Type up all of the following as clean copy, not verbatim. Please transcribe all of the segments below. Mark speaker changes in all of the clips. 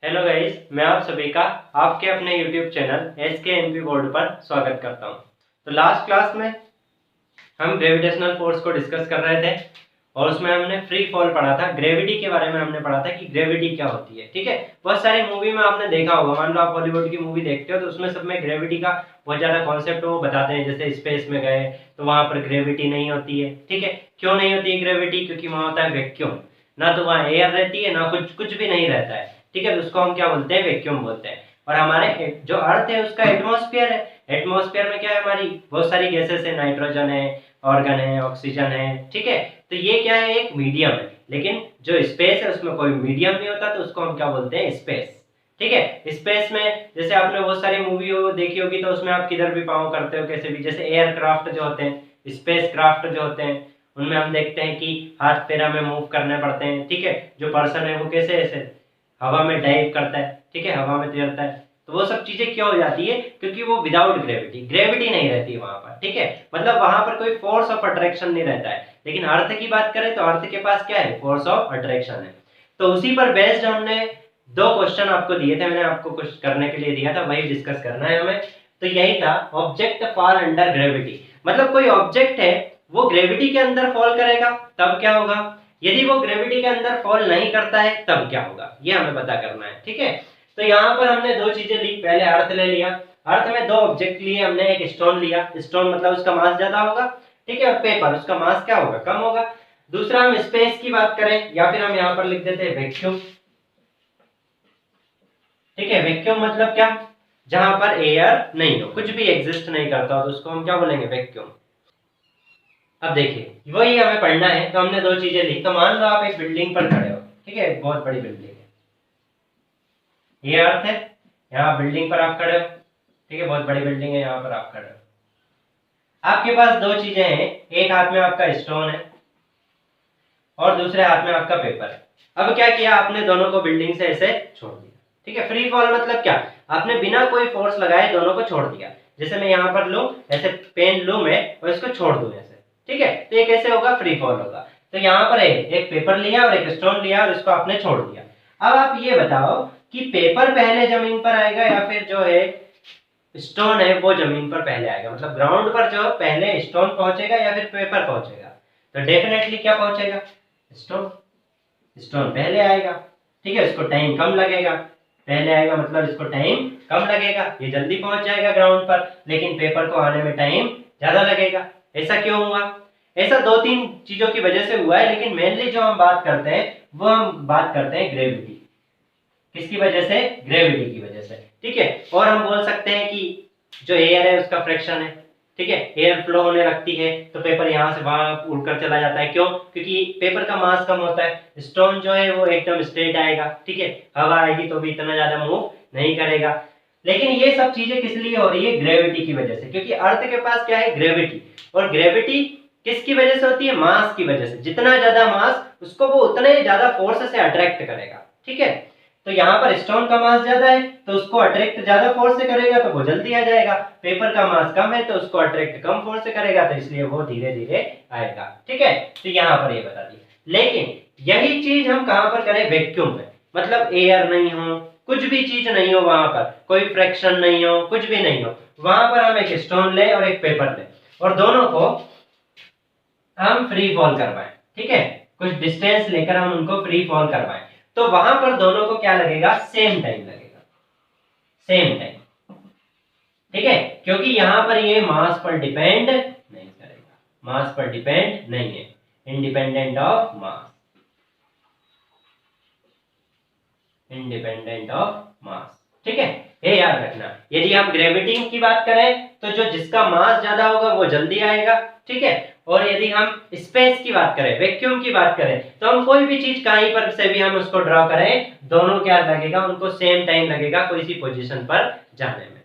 Speaker 1: Hello guys, मैं आप सभी का आपके अपने यूट्यूब चैनल SKNP बोर्ड पर स्वागत करता हूं। तो लास्ट क्लास में हम ग्रेविटेशनल फोर्स को डिस्कस कर रहे थे और उसमें हमने फ्री फॉल पढ़ा था। ग्रेविटी के बारे में हमने पढ़ा था कि ग्रेविटी क्या होती है। ठीक है, बहुत सारी मूवी में आपने देखा होगा, मान लो आप हॉलीवुड की मूवी देखते हो तो उसमें सब में ग्रेविटी का बहुत ज़्यादा कॉन्सेप्ट वो बताते हैं। जैसे स्पेस में गए तो वहाँ पर ग्रेविटी नहीं होती है। ठीक है, क्यों नहीं होती है ग्रेविटी? क्योंकि वहाँ होता है वैक्यूम, ना तो वहाँ एयर रहती है ना कुछ भी नहीं रहता है। ठीक है, तो उसको हम क्या बोलते हैं? वैक्यूम बोलते हैं। और हमारे जो अर्थ है उसका एटमॉस्फेयर है। एटमॉस्फेयर में क्या है? हमारी बहुत सारी गैसेस है, नाइट्रोजन है, ऑर्गन है, ऑक्सीजन है। ठीक है, तो ये क्या है? एक मीडियम है। लेकिन जो स्पेस है उसमें कोई मीडियम नहीं होता, तो उसको हम क्या बोलते हैं? स्पेस। ठीक है, स्पेस में जैसे आपने बहुत सारी मूवी देखी होगी तो उसमें आप किधर भी पाँव करते हो, कैसे भी। जैसे एयरक्राफ्ट जो होते हैं, स्पेस क्राफ्ट जो होते हैं, उनमें हम देखते हैं कि हाथ पैर हमें मूव करने पड़ते हैं। ठीक है, जो पर्सन है वो कैसे ऐसे हवा में डाइव करता है। ठीक है, हवा में तैरता है। तो वो सब चीजें क्यों हो जाती है? क्योंकि वो विदाउट ग्रेविटी नहीं रहती वहां पर। ठीक है, मतलब वहां पर कोई फोर्स ऑफ अट्रैक्शन नहीं रहता है। लेकिन अर्थ की बात करें तो अर्थ के पास क्या है? फोर्स ऑफ अट्रैक्शन है। तो उसी पर बेस्ड हमने दो क्वेश्चन आपको दिए थे, मैंने आपको कुछ करने के लिए दिया था, वही डिस्कस करना है हमें। तो यही था, ऑब्जेक्ट फॉल अंडर ग्रेविटी। मतलब कोई ऑब्जेक्ट है वो ग्रेविटी के अंदर फॉल करेगा तब क्या होगा, यदि वो ग्रेविटी के अंदर फॉल नहीं करता है तब क्या होगा, ये हमें पता करना है। ठीक है, तो यहाँ पर हमने दो चीजें ली। पहले अर्थ ले लिया, अर्थ में दो ऑब्जेक्ट लिए हमने। एक स्टोन लिया, स्टोन मतलब उसका मास ज्यादा होगा। ठीक है, और पेपर उसका मास क्या होगा? कम होगा। दूसरा हम स्पेस की बात करें, या फिर हम यहाँ पर लिख देते हैं वैक्यूम। ठीक है, वैक्यूम मतलब क्या? जहां पर एयर नहीं हो, कुछ भी एग्जिस्ट नहीं करता हो, तो उसको हम क्या बोलेंगे? वैक्यूम। अब देखिए, वही हमें पढ़ना है। तो हमने दो चीजें ली। तो मान लो आप एक बिल्डिंग पर खड़े हो। ठीक है, बहुत बड़ी बिल्डिंग है, ये अर्थ है। यहाँ बिल्डिंग पर आप खड़े हो। ठीक है, बहुत बड़ी बिल्डिंग है, यहाँ पर आप खड़े हो। आपके पास दो चीजें हैं, एक हाथ में आपका स्टोन है और दूसरे हाथ में आपका पेपर है। अब क्या किया आपने? दोनों को बिल्डिंग से ऐसे छोड़ दिया। ठीक है, फ्री फॉल मतलब क्या? आपने बिना कोई फोर्स लगाए दोनों को छोड़ दिया। जैसे मैं यहाँ पर लूं, ऐसे पेन लूं मैं और इसको छोड़ दूं ऐसे। ठीक है, तो ये कैसे होगा? फ्री फॉल होगा। तो यहाँ पर एक पेपर लिया और एक स्टोन लिया और इसको आपने छोड़ दिया। अब आप ये बताओ कि पेपर पहले जमीन पर आएगा या फिर जो है स्टोन है वो जमीन पर पहले आएगा? मतलब ग्राउंड पर जो पहले स्टोन पहुंचेगा या फिर पेपर पहुंचेगा? तो डेफिनेटली क्या पहुंचेगा? स्टोन। स्टोन पहले आएगा। ठीक है, इसको टाइम कम लगेगा। पहले आएगा मतलब इसको टाइम कम लगेगा, ये जल्दी पहुंच जाएगा ग्राउंड पर। लेकिन पेपर को आने में टाइम ज्यादा लगेगा। ऐसा क्यों हुआ? ऐसा दो तीन चीजों की वजह से हुआ है, लेकिन मेनली जो हम बात करते हैं वो हम बात करते हैं ग्रेविटी। किसकी वजह से? ग्रेविटी की वजह से। ठीक है, और हम बोल सकते हैं कि जो एयर है उसका फ्रैक्शन है। ठीक है, एयर फ्लो होने लगती है तो पेपर यहाँ से वहां उड़कर चला जाता है। क्यों? क्योंकि पेपर का मास कम होता है। स्टोन जो है वो एकदम स्ट्रेट आएगा। ठीक है, हवा आएगी तो भी इतना ज्यादा मूव नहीं करेगा। लेकिन ये सब चीजें किस लिए हो रही है? ग्रेविटी की वजह से। क्योंकि अर्थ के पास क्या है? ग्रेविटी। और ग्रेविटी किसकी वजह से होती है? मास की वजह से। जितना ज्यादा मास उसको वो उतने ज्यादा फोर्स से अट्रैक्ट करेगा। ठीक है, तो यहाँ पर स्टोन का मास ज्यादा है तो उसको अट्रैक्ट ज्यादा फोर्स से करेगा तो वो जल्दी आ जाएगा। पेपर का मास कम है तो उसको अट्रैक्ट कम फोर्स से करेगा, तो इसलिए वो धीरे धीरे आएगा। ठीक है, तो यहाँ पर ये बता दिया। लेकिन यही चीज हम कहां पर करें? वैक्यूम में। मतलब एयर नहीं हो, कुछ भी चीज नहीं हो, वहां पर कोई फ्रैक्शन नहीं हो, कुछ भी नहीं हो, वहां पर हम एक स्टोन ले और एक पेपर ले और दोनों को हम फ्री फॉल करवाएं। ठीक है, कुछ डिस्टेंस लेकर हम उनको फ्री फॉल करवाएं, तो वहां पर दोनों को क्या लगेगा? सेम टाइम लगेगा। Same time. ठीक है, क्योंकि यहां पर ये मास पर डिपेंड नहीं करेगा। मास पर डिपेंड नहीं है, independent of mass. Independent of mass. ठीक है, ये याद रखना। यदि हम ग्रेविटी की बात करें तो जो जिसका मास ज्यादा होगा वो जल्दी आएगा। ठीक है, और यदि हम स्पेस की बात करें, वैक्यूम की बात करें, तो हम कोई भी चीज कहीं पर से भी हम उसको ड्रॉ करें, दोनों क्या लगेगा? उनको सेम टाइम लगेगा कोई सी पोजीशन पर जाने में।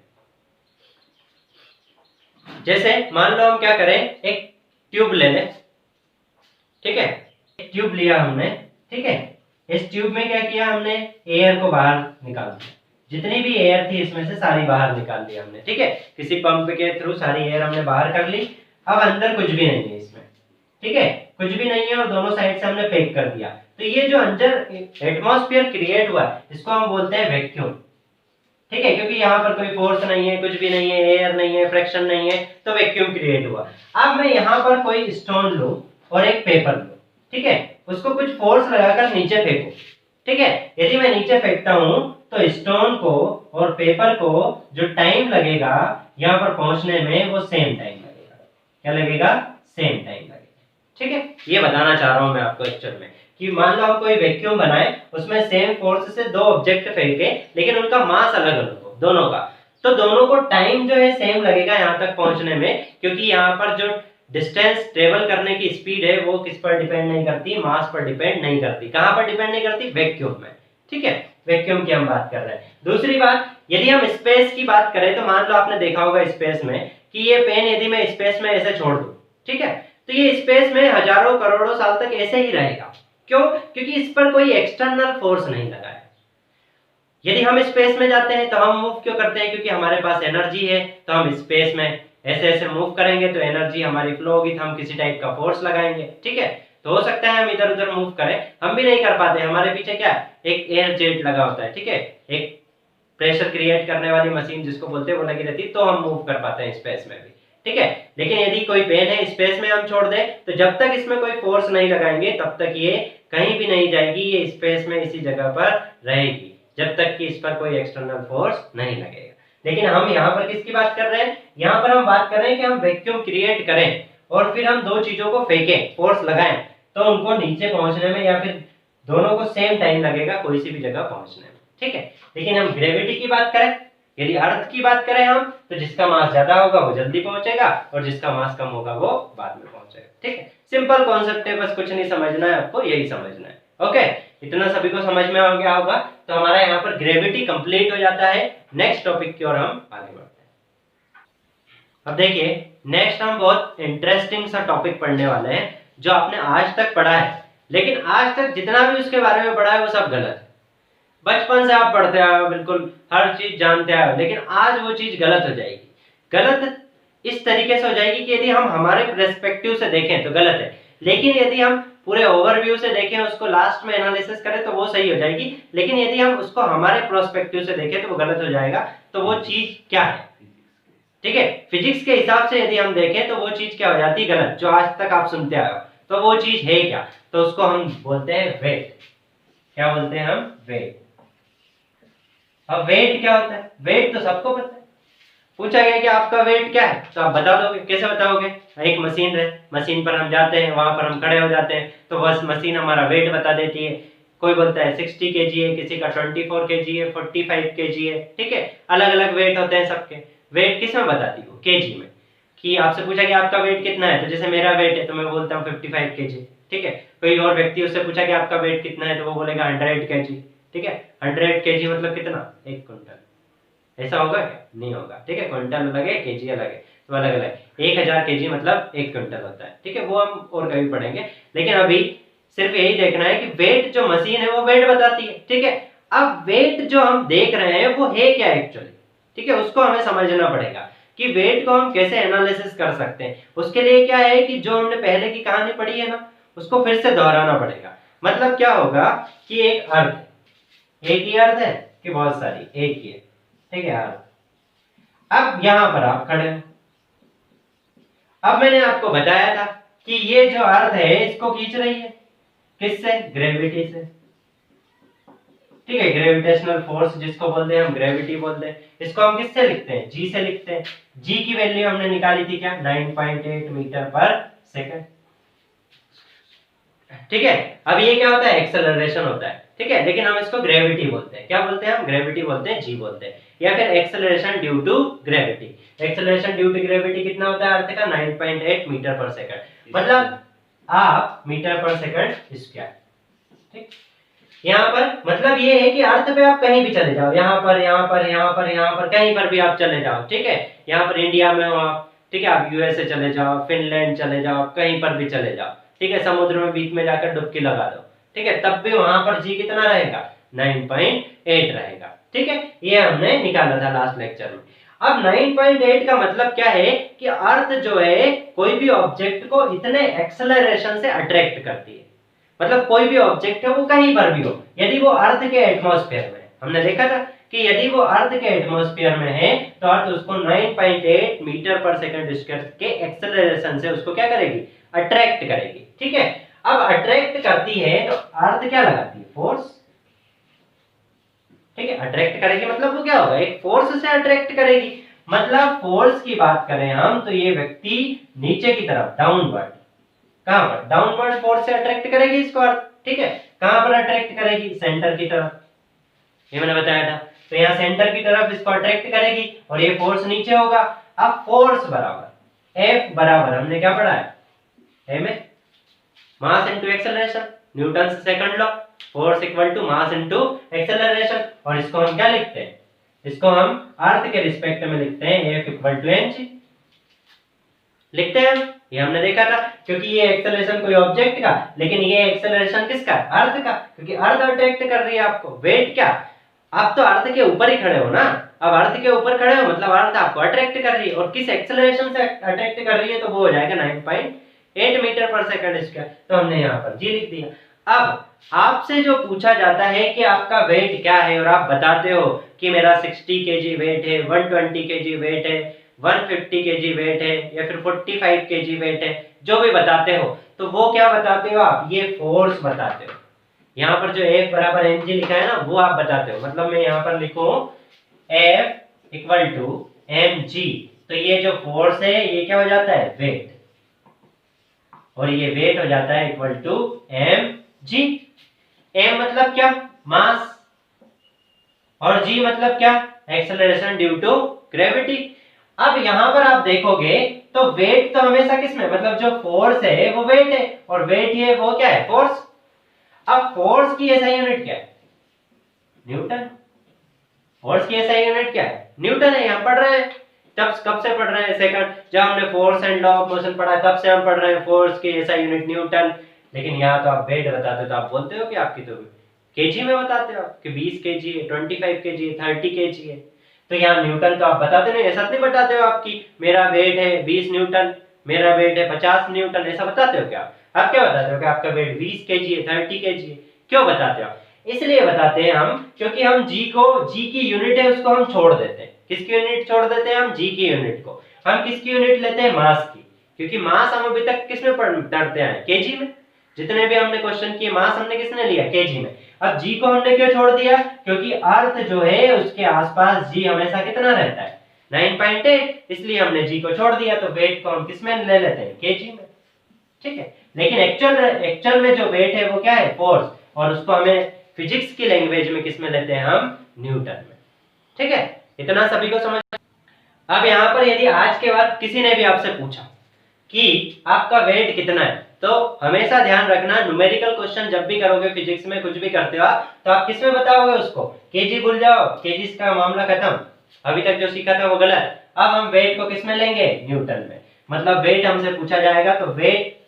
Speaker 1: जैसे मान लो हम क्या करें, एक ट्यूब ले लें। ठीक है, एक ट्यूब लिया हमने। ठीक है, इस ट्यूब में क्या किया हमने? एयर को बाहर निकाल दिया। जितनी भी एयर थी इसमें से सारी बाहर निकाल दी हमने। ठीक है, किसी पंप के थ्रू सारी एयर हमने बाहर कर ली। अब अंदर कुछ भी नहीं है इसमें। ठीक है, कुछ भी नहीं है और दोनों साइड से हमने पैक कर दिया। तो ये जो अंदर एटमॉस्फेयर क्रिएट हुआ है इसको हम बोलते हैं वैक्यूम। ठीक है, क्योंकि यहाँ पर कोई फोर्स नहीं है, कुछ भी नहीं है, एयर नहीं है, फ्रिक्शन नहीं है, तो वैक्यूम क्रिएट हुआ। अब मैं यहाँ पर कोई स्टोन लूं और एक पेपर लूं, ठीक है, उसको कुछ फोर्स लगाकर नीचे फेंकूं, ठीक है, यदि मैं नीचे फेंकता हूं तो स्टोन को और पेपर को जो टाइम लगेगा यहाँ पर पहुंचने में वो सेम टाइम लगेगा। क्या लगेगा? सेम टाइम लगेगा। ठीक है, ये बताना चाह रहा हूं मैं आपको एक्चुअल में कि मान लो हम कोई वैक्यूम बनाए, उसमें सेम फोर्स से दो ऑब्जेक्ट फेंके, लेकिन उनका मास अलग अलग हो दोनों का, तो दोनों को टाइम जो है सेम लगेगा यहाँ तक पहुंचने में, क्योंकि यहाँ पर जो डिस्टेंस ट्रेवल करने की स्पीड है वो किस पर डिपेंड नहीं करती? मास पर डिपेंड नहीं करती। कहां पर डिपेंड नहीं करती? वैक्यूम में। ठीक है, वैक्यूम की हम बात कर रहे हैं। दूसरी बात, यदि हम स्पेस की बात करें तो मान लो आपने देखा होगा स्पेस में कि ये पेन यदि मैं स्पेस में ऐसे छोड़ दूं, ठीक है, तो ये स्पेस में हजारों करोड़ों साल तक ऐसे ही रहेगा। क्यों? क्योंकि इस पर कोई एक्सटर्नल फोर्स नहीं लगा है। यदि हम स्पेस में जाते हैं तो हम मूव क्यों करते हैं? क्योंकि हमारे पास एनर्जी है, तो हम स्पेस में ऐसे ऐसे मूव करेंगे तो एनर्जी हमारी फ्लो होगी, तो हम किसी टाइप का फोर्स लगाएंगे। ठीक है, तो हो सकता है हम इधर उधर मूव करें, हम भी नहीं कर पाते, हमारे पीछे क्या है? एक एयर जेट लगा होता है, ठीक है, एक प्रेशर क्रिएट करने वाली मशीन जिसको बोलते हैं वो लगी रहती है, तो हम मूव कर पाते हैं स्पेस में भी। ठीक है, लेकिन यदि कोई पेन है स्पेस में हम छोड़ दें तो जब तक इसमें कोई फोर्स नहीं लगाएंगे तब तक ये कहीं भी नहीं जाएगी, ये स्पेस में इसी जगह पर रहेगी जब तक कि इस पर कोई एक्सटर्नल फोर्स नहीं लगेगा। लेकिन हम यहाँ पर किसकी बात कर रहे हैं? यहाँ पर हम बात कर रहे हैं कि हम वैक्यूम क्रिएट करें और फिर हम दो चीजों को फेंकें, फोर्स लगाएं, तो उनको नीचे पहुंचने में या फिर दोनों को सेम टाइम लगेगा कोई सी भी जगह पहुंचने में। ठीक है, लेकिन हम ग्रेविटी की बात करें, यदि अर्थ की बात करें हम, तो जिसका मास ज्यादा होगा वो जल्दी पहुंचेगा और जिसका मास कम होगा वो बाद में पहुंचेगा। ठीक है, सिंपल कॉन्सेप्ट है, बस कुछ नहीं समझना है आपको, यही समझना है। ओके, इतना सभी को समझ में आ गया होगा, तो हमारा यहाँ पर ग्रेविटी कंप्लीट हो जाता है। नेक्स्ट टॉपिक की ओर हम आगे बढ़ते हैं। अब देखिए, नेक्स्ट हम बहुत इंटरेस्टिंग सा टॉपिक पढ़ने वाले हैं जो आपने आज तक पढ़ा है, लेकिन आज तक जितना भी उसके बारे में पढ़ा है वो सब गलत है। बचपन से आप पढ़ते आए हो, बिल्कुल हर चीज जानते आए हो, लेकिन आज वो चीज गलत हो जाएगी। गलत इस तरीके से हो जाएगी कि यदि हम हमारे पर्सपेक्टिव से देखें तो गलत है, लेकिन यदि हम पूरे ओवरव्यू से देखें, उसको लास्ट में एनालिसिस करें तो वो सही हो जाएगी। लेकिन यदि हम उसको हमारे पर्सपेक्टिव से देखें तो वो गलत हो जाएगा। तो वो चीज क्या है? ठीक है, फिजिक्स के हिसाब से यदि हम देखें तो वो चीज क्या हो जाती है? गलत, जो आज तक आप सुनते आए हो। तो वो चीज है क्या? तो उसको हम बोलते हैं वेट। क्या बोलते हैं हम? वेट। अब वेट क्या होता है? वेट तो सबको पता है। पूछा गया कि आपका वेट क्या है, तो आप बता दोगे। कैसे बताओगे? एक मशीन है, मशीन पर हम जाते हैं, वहां पर हम खड़े हो जाते हैं, तो बस मशीन हमारा वेट बता देती है। कोई बोलता है 60 kg है, किसी का 24 kg है, 45 kg है। ठीक है, अलग अलग वेट होते हैं सबके। वेट किस में बताती हो? केजी में। कि आपसे पूछा कि आपका वेट कितना है, तो जैसे मेरा वेट है तो मैं बोलता हूँ 55 kg। ठीक है, कोई और व्यक्ति उससे पूछा कि आपका वेट कितना है, तो वो बोलेगा 100 kg। ठीक है, 100 kg मतलब कितना? 1 क्विंटल। ऐसा होगा क्या? नहीं होगा। ठीक है, क्विंटल अलग है, केजी अलग है, तो अलग अलग। 1000 kg मतलब 1 क्विंटल होता है। ठीक है, वो हम और कभी पढ़ेंगे, लेकिन अभी सिर्फ यही देखना है कि वेट जो मशीन है वो वेट बताती है। ठीक है, अब वेट जो हम देख रहे हैं वो है क्या एक्चुअली? ठीक है, उसको हमें समझना पड़ेगा कि वेट को हम कैसे एनालिसिस कर सकते हैं। उसके लिए क्या है कि जो हमने पहले की कहानी पढ़ी है ना, उसको फिर से दोहराना पड़ेगा। मतलब क्या होगा कि एक अर्थ, एक ही अर्थ है कि बहुत सारी? एक ही है। ठीक है, अब यहां पर आप खड़े हैं। अब मैंने आपको बताया था कि ये जो अर्थ है इसको खींच रही है, किससे? ग्रेविटी से। ठीक है, ग्रेविटेशनल फोर्स जिसको बोलते हैं हम, ग्रेविटी बोलते हैं। इसको हम किससे लिखते हैं? जी से लिखते हैं। जी की वैल्यू हमने निकाली थी क्या? 9.8 मीटर पर सेकंड। ठीक है, अब ये क्या होता है? एक्सेलरेशन होता है। ठीक है, लेकिन हम इसको ग्रेविटी बोलते हैं। क्या बोलते हैं हम? ग्रेविटी बोलते हैं, जी बोलते हैं, या फिर acceleration due to gravity. Acceleration due to gravity कितना होता है अर्थ का? 9.8 मीटर पर सेकंड, मतलब आप मीटर पर सेकंड स्क्वायर। ठीक, यहाँ पर मतलब ये है कि अर्थ पे आप कहीं भी चले जाओ, यहाँ पर, यहाँ पर, यहाँ पर, यहाँ पर, कहीं पर भी आप चले जाओ। ठीक है, यहाँ पर इंडिया में हो आप, ठीक है, आप यूएसए चले जाओ, फिनलैंड चले जाओ, कहीं पर भी चले जाओ। ठीक है, समुद्र में बीच में जाकर डुबकी लगा दो। ठीक है, तब भी वहां पर जी कितना रहेगा? 9.8 रहेगा। ठीक है, ये हमने निकाला था लास्ट लेक्चर में। अब 9.8 का मतलब क्या है कि अर्थ जो है कोई भी ऑब्जेक्ट को इतने एक्सेलरेशन से अट्रैक्ट करती है। मतलब कोई भी ऑब्जेक्ट है वो कहीं पर भी हो, यदि वो अर्थ के एटमॉस्फेयर में, हमने देखा था कि यदि वो अर्थ के एटमॉस्फेयर में है तो अर्थ उसको 9.8 मीटर पर सेकंड स्क्वायर के एक्सेलरेशन से उसको क्या करेगी, अट्रैक्ट करेगी। ठीक है, अब अट्रैक्ट करती है तो अर्थ क्या लगाती है, फोर्स। ठीक है, अट्रैक्ट करेगी मतलब वो क्या होगा, एक फोर्स से अट्रैक्ट करेगी। मतलब फोर्स की बात करें हम तो ये व्यक्ति नीचे की तरफ डाउनवर्ड, कहां पर, डाउनवर्ड फोर्स से अट्रैक्ट करेगी इसको अर्थ। ठीक है, कहां पर अट्रैक्ट करेगी, सेंटर की तरफ, ये मैंने बताया था। तो यहाँ सेंटर की तरफ इसको अट्रैक्ट करेगी और ये फोर्स नीचे होगा। अब फोर्स बराबर F बराबर हमने क्या पढ़ा है, M है mass into acceleration, Newton's second law, force equal to mass into acceleration. और इसको हम क्या लिखते हैं, इसको हम अर्थ के रिस्पेक्ट में लिखते हैं F इक्वल टू mg लिखते हैं हम, ये हमने देखा था। क्योंकि ये एक्सेलरेशन कोई ऑब्जेक्ट का, लेकिन ये एक्सेलरेशन किसका, अर्थ का, क्योंकि अर्थ अट्रैक्ट कर रही है आपको। वेट क्या, आप तो अर्थ के ऊपर ही खड़े हो ना, अब अर्थ के ऊपर खड़े हो मतलब अर्थ आपको अट्रैक्ट कर रही है, और किस एक्सेलरेशन से अट्रैक्ट कर रही है तो वो हो जाएगा 9.8 मीटर पर सेकंड स्क्वायर। तो हमने यहाँ पर जी लिख दिया। अब आपसे जो पूछा जाता है कि आपका वेट क्या है और आप बताते हो कि मेरा 60 केजी वेट है, 120 केजी वेट है, 150 केजी वेट है, या फिर 45 केजी वेट है, जो भी बताते हो, तो वो क्या बताते हो आप, ये फोर्स बताते हो। यहाँ पर जो F बराबर mg लिखा है ना वो आप बताते हो। मतलब मैं यहाँ पर लिखूं F इक्वल टू mg, तो ये जो फोर्स है ये क्या हो जाता है, वेट, और ये वेट हो जाता है इक्वल टू mg। m मतलब क्या, मास, और g मतलब क्या, एक्सेलरेशन ड्यू टू ग्रेविटी। अब यहाँ पर आप देखोगे तो वेट तो हमेशा किसमें, मतलब जो फोर्स है वो वेट है, और वेट ये वो क्या है, फोर्स। अब फोर्स की एसआई यूनिट क्या है, न्यूटन। फोर्स की एसआई यूनिट क्या है, न्यूटन है। यहाँ पढ़ रहे हैं, तब कब से पढ़ रहे हैं, सेकंड जब हमने force and law of motion पढ़ा तब से हम पढ़ रहे हैं फोर्स की एसआई यूनिट न्यूटन। लेकिन यहाँ तो आप वेट बताते हो तो आप बोलते हो कि आपकी तो केजी में बताते हो कि 20 केजी है, 25 केजी है, 30 केजी है। तो यहाँ न्यूटन तो आप बताते नहीं, ऐसा नहीं बताते हो आपकी मेरा वेट है 20 न्यूटन, मेरा वेट है 50 न्यूटन, ऐसा बताते हो क्या आप क्या बताते हो कि आपका वेट 20 केजी है, 30 केजी है, क्यों बताते हो? इसलिए बताते हैं हम क्योंकि हम जी की यूनिट है उसको हम छोड़ देते हैं। किसकी यूनिट छोड़ देते हैं हम, जी की यूनिट को। हम किसकी यूनिट लेते हैं, मास की, क्योंकि मास हम अभी तक किसमें पढ़ते हैं, केजी में। जितने भी हमने क्वेश्चन किए मास हमने किसने लिया, केजी में। अब जी को हमने क्यों छोड़ दिया, क्योंकि अर्थ जो है उसके आसपास जी हमेशा कितना रहता है, 9.8, इसलिए हमने जी को छोड़ दिया। तो वेट को हम किसमें ले लेते हैं, केजी में। ठीक है, लेकिन एक्चुअल में जो वेट है वो क्या है, फोर्स, और उसको हमें फिजिक्स की लैंग्वेज में किसमें लेते हैं हम, न्यूटन में। ठीक है, इतना सभी को समझ। अब यहाँ पर यदि आज के बाद किसी ने भी आपसे पूछा कि आपका वेट कितना है, तो हमेशा ध्यान रखना न्यूमेरिकल क्वेश्चन जब भी करोगे फिजिक्स में कुछ भी करते हो तो आप किसमें बताओगे उसको, केजी भूल जाओ, केजी का मामला खत्म, अभी तक जो सीखा था वो गलत। अब हम वेट को किसमें लेंगे, न्यूटन में। मतलब वेट हमसे पूछा जाएगा तो वेट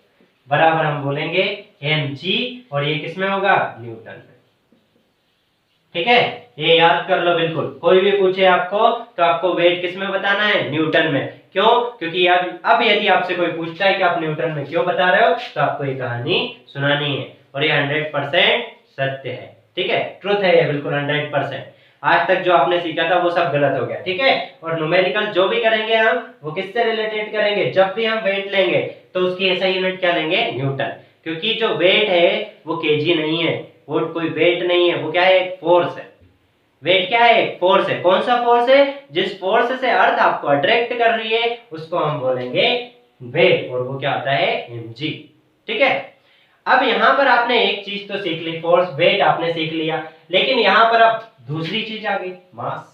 Speaker 1: बराबर हम बोलेंगे mg, और ये किसमें होगा, न्यूटन में। ठीक है, ये याद कर लो बिल्कुल। कोई भी पूछे आपको तो आपको वेट किसमें बताना है, न्यूटन में। क्यों, क्योंकि अब यदि आपसे कोई पूछता है कि आप न्यूटन में क्यों बता रहे हो तो आपको ये कहानी सुनानी है, और ये 100% सत्य है। ठीक है, ट्रुथ है ये, बिल्कुल 100%। आज तक जो आपने सीखा था वो सब गलत हो गया। ठीक है, और न्यूमेरिकल जो भी करेंगे हम वो किससे रिलेटेड करेंगे, जब भी हम वेट लेंगे तो उसकी एसआई यूनिट क्या लेंगे, न्यूटन। क्योंकि जो वेट है वो केजी नहीं है, वो कोई वेट नहीं है, वो क्या है, एक फोर्स है। वेट क्या है, एक फोर्स है। कौन सा फोर्स है, जिस फोर्स से अर्थ आपको अट्रैक्ट कर रही है उसको हम बोलेंगे वेट, और वो क्या होता है, mg। ठीक है, अब यहाँ पर आपने एक चीज तो सीख ली, फोर्स वेट आपने सीख लिया, लेकिन यहाँ पर अब दूसरी चीज आ गई, मास।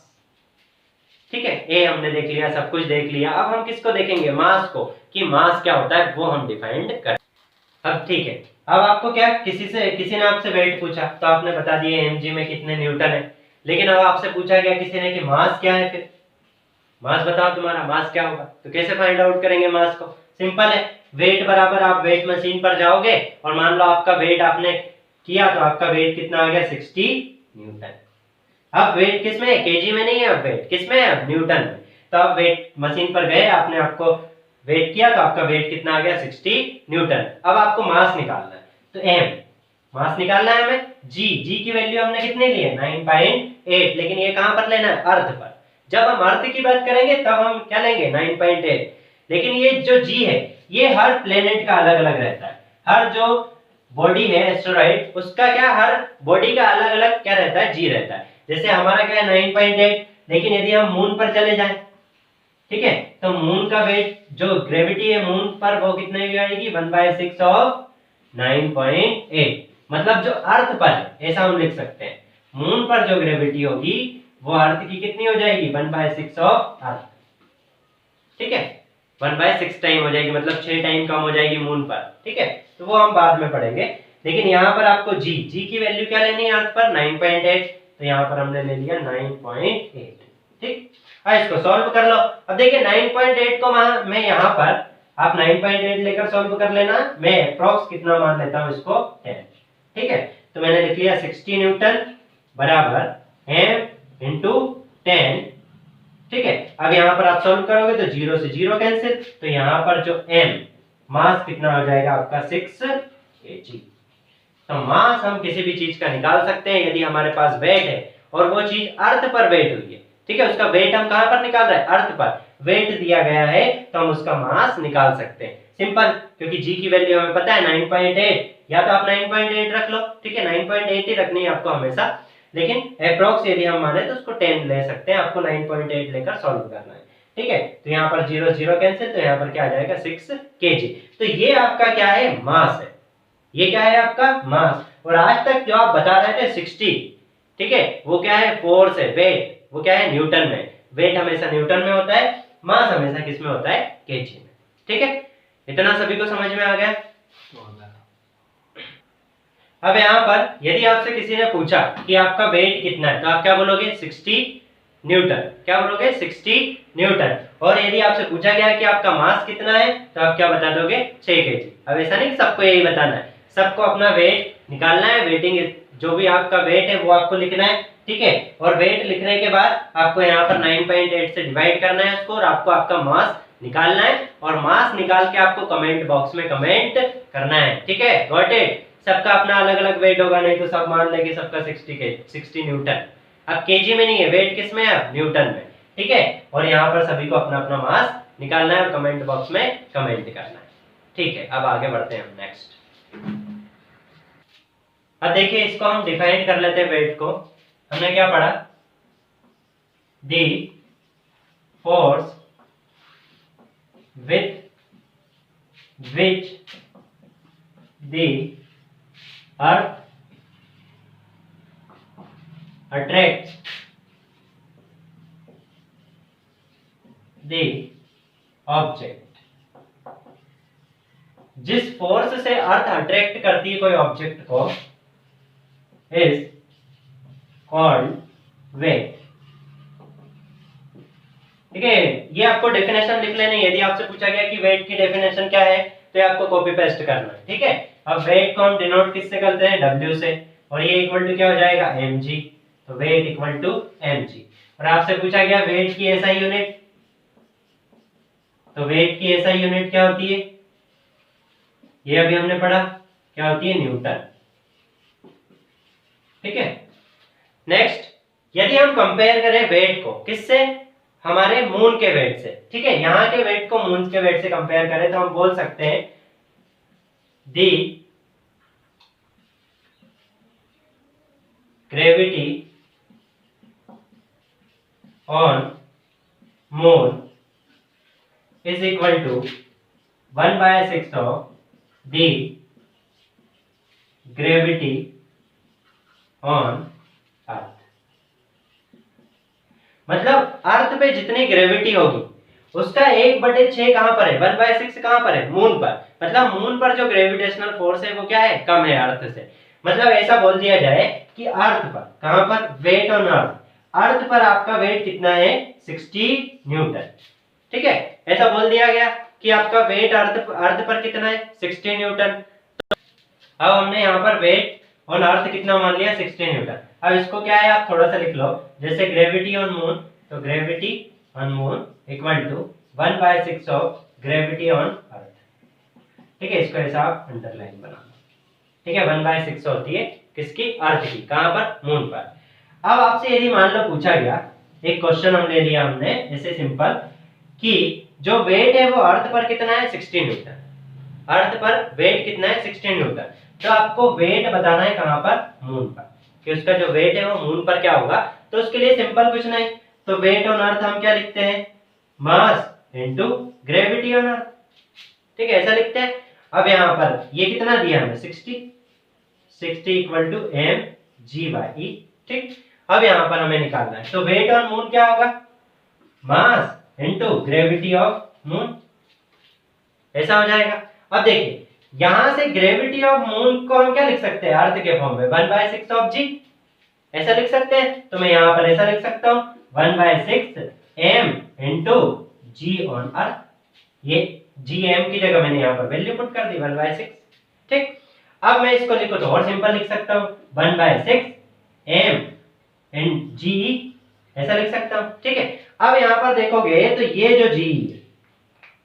Speaker 1: ठीक है, ए हमने देख लिया, सब कुछ देख लिया। अब हम किसको देखेंगे, मास को, कि मास क्या होता है वो हम डिफाइंड कर। अब ठीक है, अब आपको क्या, किसी ने आपसे वेट पूछा तो आपने बता दिया mg में कितने न्यूटन है। लेकिन अब आपसे पूछा गया किसी ने कि मास क्या है, फिर मास बताओ तुम्हारा मास क्या होगा, तो कैसे फाइंड आउट करेंगे मास को, सिंपल है, वेट बराबर आप वेट मशीन पर जाओगे और मान लो आपका वेट आपने किया तो आपका वेट कितना आ गया, 60 न्यूटन। अब वेट किसमें है, केजी में नहीं है, अब वेट किसमें है, न्यूटन में। तो अब वेट मशीन पर गए, आपने आपको वेट किया तो आपका वेट कितना आ गया, 60 न्यूटन। अब आपको मास निकालना है, तो m मास निकालना है हमें। जी की वैल्यू हमने कितने ली है 9.8, लेकिन ये कहां पर लेना है अर्थ पर। जब हम अर्थ की बात करेंगे तब हम क्या लेंगे 9.8, लेकिन ये जो जी है ये हर प्लेनेट का अलग अलग रहता है। हर जो बॉडी है एस्टेरॉइड उसका क्या हर बॉडी का अलग अलग क्या रहता है जी रहता है। जैसे हमारा क्या है 9.8, लेकिन यदि हम मून पर चले जाएं, ठीक है, तो मून का वेट जो ग्रेविटी है मून पर वो कितने की आएगी 1/6 ऑफ 9.8। मतलब जो अर्थ पर है ऐसा हम लिख सकते हैं, मून पर जो ग्रेविटी होगी वो अर्थ की कितनी हो जाएगी 1/6 ऑफ अर्थ। ठीक है, 1/6 टाइम हो जाएगी, मतलब 6 टाइम कम हो जाएगी मून पर। ठीक है, तो वो हम बाद में पढ़ेंगे। लेकिन यहाँ पर आपको जी की वैल्यू क्या लेनी है अर्थ पर 9.8, तो यहाँ पर हमने ले लिया 9.8। ठीक, इसको सॉल्व कर लो। अब देखिए 9.8 को मैं यहाँ पर आप 9.8 लेकर सॉल्व कर लेना, मैं अप्रॉक्स कितना मान लेता हूँ इसको 10। ठीक है, तो मैंने लिख लिया 60 न्यूटन बराबर m इंटू 10। ठीक है, अब यहाँ पर आप सॉल्व करोगे तो 0 से 0 कैंसिल, तो यहाँ पर जो m मास कितना हो जाएगा आपका 6 kg। तो मास हम किसी भी चीज का निकाल सकते हैं यदि हमारे पास वेट है और वो चीज अर्थ पर वेट हुई है। ठीक है, उसका वेट हम कहां पर निकाल रहे हैं अर्थ पर, वेट दिया गया है तो हम उसका मास निकाल सकते हैं। सिंपल, क्योंकि जी की वैल्यू हमें पता है 9.8, या तो आप 9.8 रख लो। ठीक है, 9.8 ही रखनी है आपको हमेशा, लेकिन अप्रॉक्स यदि हम माने तो उसको 10 ले सकते हैं, आपको 9.8 लेकर सॉल्व करना है। ठीक है, तो यहाँ पर 0 0 कैंसिल, तो यहाँ पर क्या आ जाएगा 6 kg। तो ये आपका क्या है मास है, ये क्या है आपका मास। और आज तक जो आप बता रहे थे 60, ठीक है, वो क्या है फोर्स है, वेट वो क्या है न्यूटन में। वेट हमेशा न्यूटन में होता है, मास हमेशा किस में होता है केजी में। ठीक है, इतना सभी को समझ में आ गया। अब यहाँ पर यदि आपसे किसी ने पूछा कि आपका वेट कितना है तो आप क्या बोलोगे 60 न्यूटन। क्या बोलोगे 60 न्यूटन। और यदि आपसे पूछा गया कि आपका मास कितना है तो आप क्या बता दोगे 6 केजी। अब ऐसा नहीं कि सबको यही बताना है, सबको अपना वेट निकालना है, वेटिंग जो भी आपका वेट है वो आपको लिखना है। ठीक है, और वेट लिखने के बाद आपको यहाँ पर 9.8 से डिवाइड करना है उसको, और आपको आपका मास निकालना है, और मास निकाल के आपको कमेंट बॉक्स में कमेंट करना है। ठीक है, गॉट इट। सबका अपना अलग अलग वेट होगा, नहीं तो सब मान लेंगे सबका 60 न्यूटन। अब केजी में नहीं है, वेट किस में है न्यूटन में। ठीक है, और यहाँ पर सभी को अपना अपना मास निकालना है और कमेंट बॉक्स में कमेंट करना है। ठीक है, अब आगे बढ़ते हैं हम नेक्स्ट। अब देखिए इसको हम डिफाइन कर लेते हैं वेट को। हमने क्या पढ़ा, the force with which the earth attracts the object। जिस फोर्स से अर्थ अट्रैक्ट करती है कोई ऑब्जेक्ट को इज कॉल्ड वेट। ठीक है, ये आपको डेफिनेशन लिख लेनी है। यदि आपसे पूछा गया कि वेट की डेफिनेशन क्या है तो ये आपको कॉपी पेस्ट करना है। ठीक है, अब वेट को हम डिनोट किससे करते हैं W से, और ये इक्वल टू क्या हो जाएगा mg। तो वेट इक्वल टू mg। और आपसे पूछा गया वेट की एसआई यूनिट, तो वेट की एसआई यूनिट क्या होती है, ये अभी हमने पढ़ा, क्या होती है न्यूटन। ठीक है, नेक्स्ट यदि हम कंपेयर करें वेट को किससे, हमारे मून के वेट से। ठीक है, यहां के वेट को मून के वेट से कंपेयर करें तो हम बोल सकते हैं दी gravity on moon is equal to 1/6 of the gravity on earth। मतलब अर्थ पे जितनी ग्रेविटी होगी उसका 1/6 कहां पर है, 1/6 कहां पर है मून पर। मतलब मून पर जो ग्रेविटेशनल फोर्स है वो क्या है कम है अर्थ से। मतलब ऐसा बोल दिया जाए कि अर्थ पर, कहां पर वेट ऑन अर्थ, अर्थ पर आपका वेट कितना है 60 न्यूटन। ठीक है, ऐसा बोल दिया गया कि आपका वेट अर्थ पर कितना है 60 न्यूटन। अब हमने यहाँ पर वेट ऑन अर्थ कितना मान लिया 60 न्यूटन। अब इसको क्या है आप थोड़ा सा लिख लो, जैसे ग्रेविटी ऑन मून, तो gravity on moon equal to 1/6 of gravity on earth. ठीक है, इसको ऐसा आप अंडरलाइन बनाना। ठीक है, 1/6 होती है किसकी, अर्थ की, कहां पर, मून पर। अब आपसे यदि मान लो पूछा गया, एक क्वेश्चन हम ले लिया हमने ऐसे सिंपल, कि जो वेट है वो अर्थ पर कितना है, 60 न्यूटन, अर्थ पर वेट कितना है, 60 न्यूटन। तो आपको वेट बताना है कहां पर, मून पर, कि उसका जो वेट है वो मून पर क्या होगा। तो उसके लिए सिंपल कुछ नहीं, तो वेट ऑन अर्थ हम क्या लिखते हैं, mass into gravity on earth, ठीक है, ऐसा लिखते हैं। अब यहां पर ये कितना दिया हमें, 60 equal to M G by E, ठीक। अब यहां पर हमें निकालना है, तो वेट ऑन मून क्या होगा, mass into gravity of moon, ऐसा हो जाएगा। अब देखिए यहां से ग्रेविटी ऑफ मून को हम क्या लिख सकते हैं, अर्थ के फॉर्म में 1/6 ऑफ जी, ऐसा लिख सकते हैं। तो मैं यहां पर ऐसा लिख सकता हूं 1/6 m into G on earth, ये जी एम की जगह मैंने यहां पर वैल्यू पुट कर दी 1/6, ठीक। अब मैं इसको लिखो तो और सिंपल लिख सकता हूं 1/6 m इन जी, ऐसा लिख सकता हूं, ठीक है। अब यहां पर देखोगे तो ये जो जी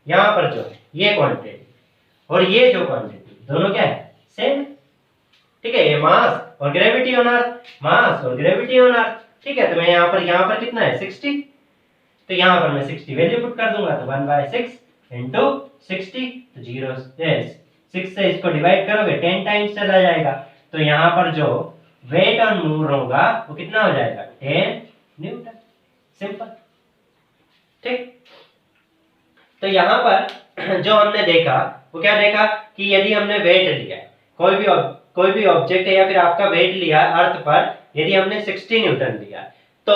Speaker 1: यहां पर जो ये क्वांटिटी और ये जो क्वांटिटी दोनों क्या है, सेम, ठीक है। ये मास और ग्रेविटी ऑन अर्थ, मास और ग्रेविटी ऑन अर्थ, ठीक है। तो मैं यहां पर कितना है 60, तो यहां पर मैं 60 वैल्यू पुट कर दूंगा, तो 1/6 इंटू 60, तो 0 6 से इसको डिवाइड करोगे 10 टाइम्स चला जाएगा, तो यहां पर जो वेट ऑन मून होगा वो कितना हो जाएगा, 10 न्यूटन, सिंपल, ठीक। तो यहां पर जो हमने देखा वो क्या देखा, कि यदि हमने वेट लिया कोई भी ऑब्जेक्ट है या फिर आपका वेट लिया अर्थ पर, यदि हमने 60 न्यूटन लिया, तो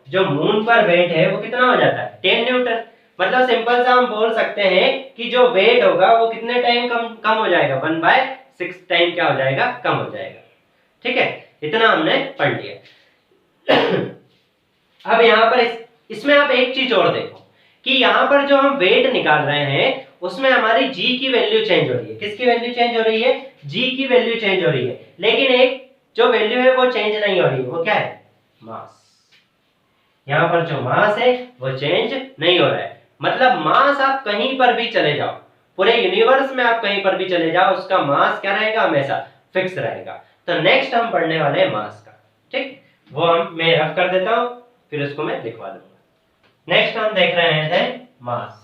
Speaker 1: जो मून पर वेट है वो कितना हो जाता है, 10 न्यूटन। मतलब सिंपल सा हम बोल सकते हैं कि जो वेट होगा वो कितने टाइम कम हो जाएगा, 1/6 टाइम क्या हो जाएगा, कम हो जाएगा, ठीक है। इतना हमने पढ़ लिया। अब यहां पर इसमें आप एक चीज और देखो, कि यहां पर जो हम वेट निकाल रहे हैं उसमें हमारी g की वैल्यू चेंज हो रही है, किसकी वैल्यू चेंज हो रही है, g की वैल्यू चेंज हो रही है, लेकिन एक जो वैल्यू है वो चेंज नहीं हो रही, वो क्या है, मास। यहां पर जो मास है वो चेंज नहीं हो रहा है, मतलब मास आप कहीं पर भी चले जाओ, पूरे यूनिवर्स में आप कहीं पर भी चले जाओ, उसका मास क्या रहेगा, हमेशा फिक्स रहेगा। तो नेक्स्ट हम पढ़ने वाले हैं मास का, ठीक, वो मैं रफ कर देता हूं, फिर उसको मैं लिखवा दूंगा। नेक्स्ट हम देख रहे थे मास,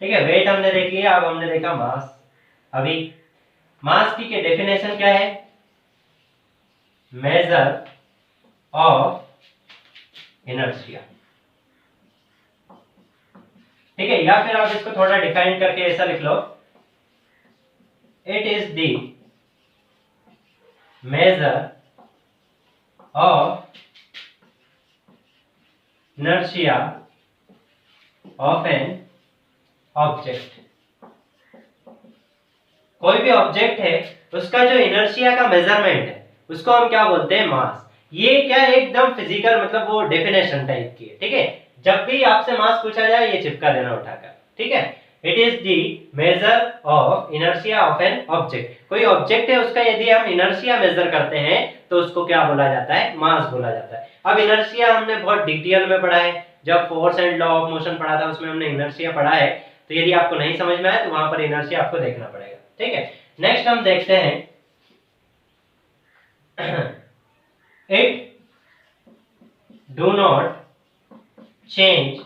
Speaker 1: ठीक है। वेट हमने देख लिया, अब हमने देखा मास। अभी मास की डेफिनेशन क्या है, मेजर ऑफ इनर्शिया, ठीक है। या फिर आप इसको थोड़ा डिफाइन करके ऐसा लिख लो, it is the measure of inertia of an object. कोई भी ऑब्जेक्ट है उसका जो इनर्शिया का मेजरमेंट है उसको हम क्या बोलते हैं, मास। ये क्या है, एकदम फिजिकल, मतलब वो डेफिनेशन टाइप की है, ठीक है। जब भी आपसे मास पूछा जाए ये चिपका देना उठाकर, ठीक है। It is the measure of inertia of an object. कोई ऑब्जेक्ट है उसका यदि हम इनर्शिया मेजर करते हैं तो उसको क्या बोला जाता है, मास बोला जाता है। अब इनर्शिया हमने बहुत डिटेल में पढ़ा है, जब force and law of motion पढ़ा था उसमें हमने इनर्शिया पढ़ा है, तो यदि आपको नहीं समझ में आए तो वहां पर इनर्शिया आपको देखना पड़ेगा, ठीक है। नेक्स्ट हम देखते हैं it do not change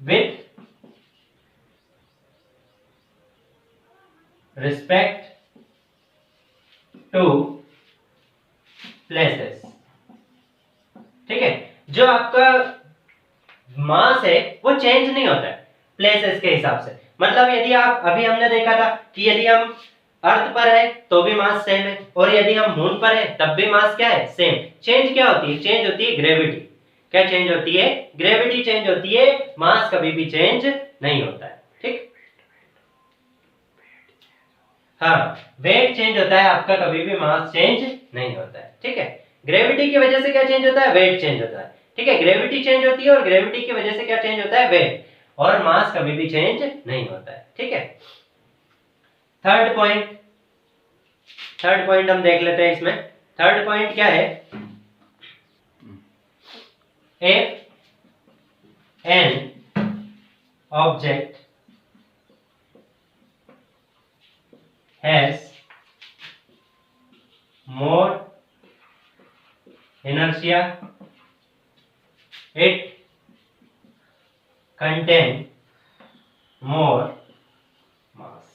Speaker 1: with respect to places, ठीक है। जो आपका मास है वो चेंज नहीं होता है प्लेसेस के हिसाब से। मतलब यदि आप, अभी हमने देखा था कि यदि हम अर्थ पर है तो भी मास सेम है, और यदि हम मून पर है तब भी मास क्या है, सेम। चेंज क्या होती है, चेंज होती है ग्रेविटी। क्या चेंज होती है, ग्रेविटी चेंज होती है, मास कभी भी चेंज नहीं होता है, ठीक। हाँ, वेट चेंज होता है आपका, कभी भी मास चेंज नहीं होता है, ठीक है। ग्रेविटी की वजह से क्या चेंज होता है, वेट चेंज होता है, ठीक है। ग्रेविटी चेंज होती है और ग्रेविटी की वजह से क्या चेंज होता है, वेट, और मास कभी भी चेंज नहीं होता है, ठीक है। थर्ड पॉइंट हम देख लेते हैं इसमें। थर्ड पॉइंट क्या है, if an object has more inertia, it contain more mass।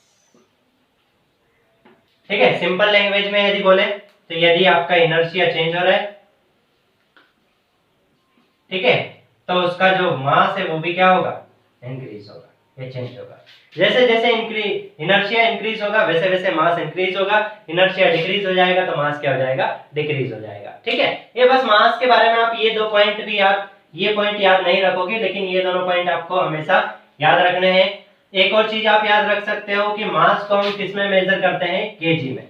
Speaker 1: ठीक है, सिंपल लैंग्वेज में यदि बोले तो यदि आपका इनर्शिया चेंज हो रहा है, ठीक है, तो उसका जो मास है वो भी क्या होगा, इंक्रीज होगा, ये चेंज होगा। जैसे जैसे इनर्शिया इंक्रीज होगा वैसे वैसे मास इंक्रीज होगा, इनर्शिया डिक्रीज हो जाएगा तो मास क्या हो जाएगा, डिक्रीज हो जाएगा। ठीक है, ये बस मास के बारे में आप ये दो पॉइंट भी ये पॉइंट याद नहीं रखोगे, लेकिन ये दोनों पॉइंट आपको हमेशा याद रखने हैं। एक और चीज आप याद रख सकते हो कि मास को हम किस में मेजर करते हैं, केजी में।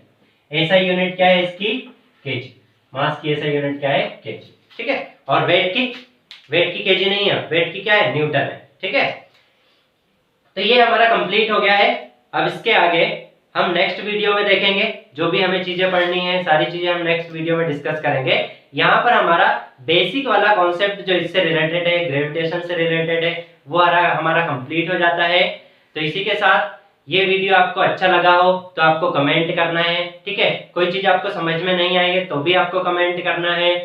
Speaker 1: ऐसा यूनिट क्या है इसकी, केजी। मास की ऐसा यूनिट क्या है, केजी। ठीक है, और वेट की केजी नहीं है, वेट की क्या है, न्यूटन है। ठीक है, तो ये हमारा कंप्लीट हो गया है। अब इसके आगे हम नेक्स्ट वीडियो में देखेंगे, जो भी हमें चीजें पढ़नी है सारी चीजें हम नेक्स्ट वीडियो में डिस्कस करेंगे। यहाँ पर हमारा बेसिक वाला कॉन्सेप्ट जो इससे रिलेटेड है, ग्रेविटेशन से रिलेटेड है, वो हमारा कंप्लीट हो जाता है। तो इसी के साथ ये वीडियो आपको अच्छा लगा हो तो आपको कमेंट करना है। ठीक है, कोई चीज आपको समझ में नहीं आई है तो भी आपको कमेंट करना है।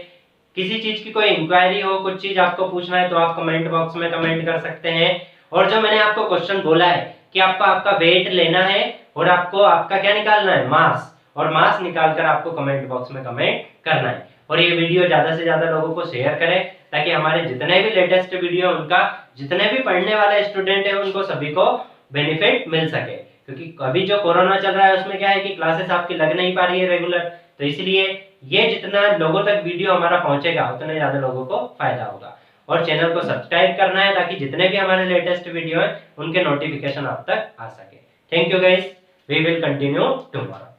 Speaker 1: किसी चीज की कोई इंक्वायरी हो, कुछ चीज आपको पूछना है तो आप कमेंट बॉक्स में कमेंट कर सकते हैं। और जो मैंने आपको क्वेश्चन बोला है कि आपका वेट लेना है और आपको आपका क्या निकालना है, मास, और मास निकालकर आपको कमेंट बॉक्स में कमेंट करना है। और ये वीडियो ज्यादा से ज्यादा लोगों को शेयर करें ताकि हमारे जितने भी लेटेस्ट वीडियो उनका जितने भी पढ़ने वाले स्टूडेंट है उनको सभी को बेनिफिट मिल सके। क्योंकि अभी जो कोरोना चल रहा है उसमें क्या है कि क्लासेस आपकी लग नहीं पा रही है रेगुलर, तो इसलिए ये जितना लोगों तक वीडियो हमारा पहुंचेगा उतने ज्यादा लोगों को फायदा होगा। और चैनल को सब्सक्राइब करना है ताकि जितने भी हमारे लेटेस्ट वीडियो हैं उनके नोटिफिकेशन आप तक आ सके। Thank you guys, we will continue tomorrow.